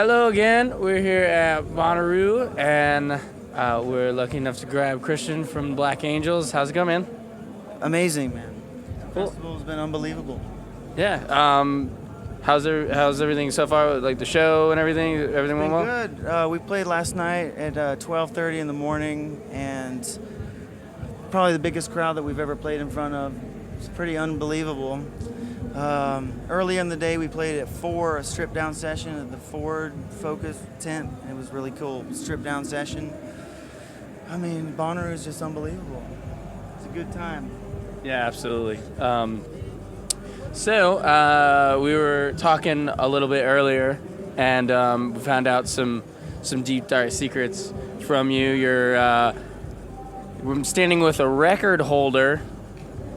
Hello again. We're here at Bonnaroo, and we're lucky enough to grab Christian from Black Angels. How's it going, man? Amazing, man. The Cool. festival's been unbelievable. Yeah. How's everything so far? Like the show and everything? Everything went Been well? good. We played last night at 12:30 in the morning, and probably the biggest crowd that we've ever played in front of. It's pretty unbelievable. Early in the day, we played at 4, a strip-down session at the Ford Focus tent. It was really cool, strip-down session. I mean, Bonnaroo is just unbelievable. It's a good time. Yeah, absolutely. We were talking a little bit earlier, and we found out some deep dark secrets from you. You're standing with a record holder.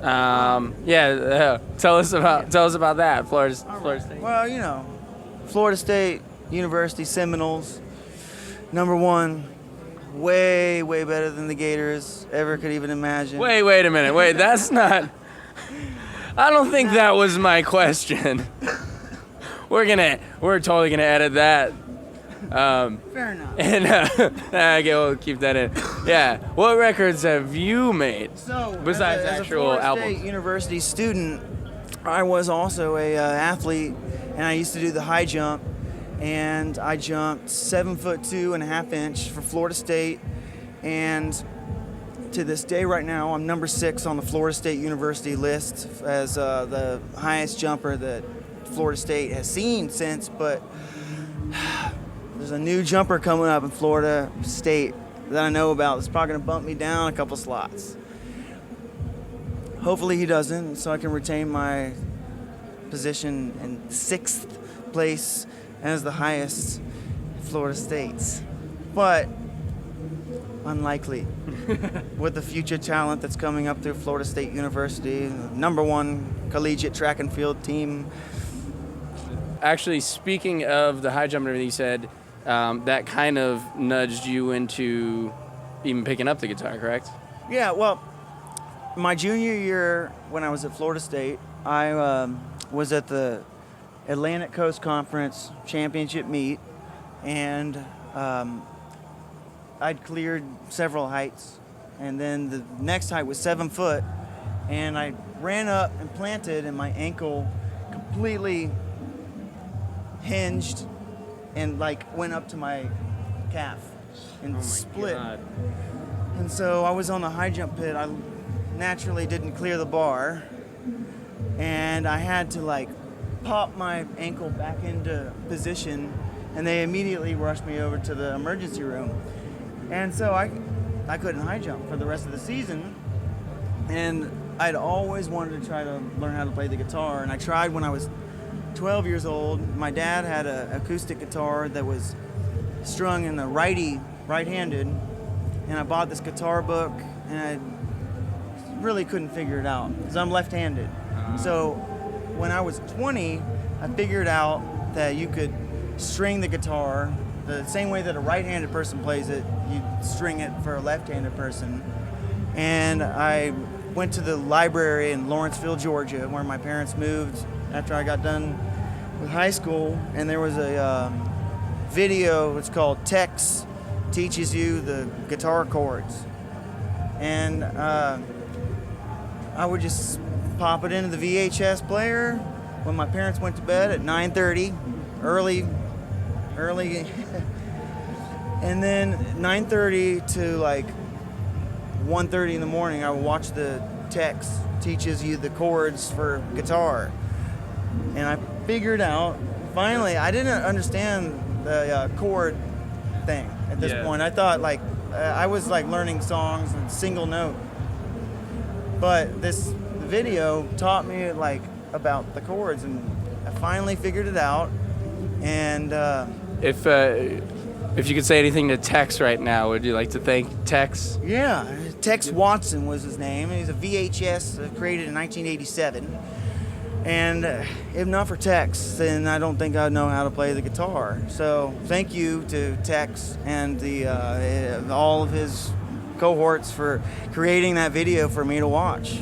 Tell us about that, Florida State. Well, you know, Florida State University Seminoles, #1, way better than the Gators ever could even imagine. Wait a minute. Wait, that's not. I don't think that was my question. We're totally gonna edit that. Fair enough. And okay, we'll keep that in. Yeah. What records have you made? So, besides as a actual Florida albums? State University student, I was also a athlete, and I used to do the high jump, and I jumped 7'2.5" for Florida State, and to this day right now, I'm number 6 on the Florida State University list as the highest jumper that Florida State has seen since, but there's a new jumper coming up in Florida State that I know about that's probably going to bump me down a couple slots. Hopefully he doesn't, so I can retain my position in 6th place as the highest Florida State's. But unlikely. With the future talent that's coming up through Florida State University, #1 collegiate track and field team. Actually, speaking of the high jump and everything you said, that kind of nudged you into even picking up the guitar, correct? Yeah, well, my junior year when I was at Florida State, I was at the Atlantic Coast Conference Championship meet, and I'd cleared several heights, and then the next height was 7 foot, and I ran up and planted, and my ankle completely hinged and went up to my calf and split. God. And so I was on the high jump pit. I naturally didn't clear the bar, and I had to pop my ankle back into position, and they immediately rushed me over to the emergency room. And so I couldn't high jump for the rest of the season, and I'd always wanted to try to learn how to play the guitar, and I tried when I was 12 years old. My dad had an acoustic guitar that was strung in the right-handed, and I bought this guitar book, and I really couldn't figure it out because I'm left-handed. So when I was 20, I figured out that you could string the guitar the same way that a right-handed person plays it. You string it for a left-handed person. And I went to the library in Lawrenceville, Georgia, where my parents moved after I got done with high school, and there was a video. It's called Tex Teaches You the Guitar Chords, and I would just pop it into the VHS player when my parents went to bed at 9:30, early, and then 9:30 to 1:30 in the morning, I would watch the Tex Teaches You the Chords for guitar. And I figured out, finally, I didn't understand the chord thing at this point. I thought I was learning songs in single note. But this video taught me about the chords, and I finally figured it out. And If you could say anything to Tex right now, would you like to thank Tex? yeah, Tex Watson was his name, and he's a VHS created in 1987. And if not for Tex, then I don't think I'd know how to play the guitar. So thank you to Tex and all of his cohorts for creating that video for me to watch.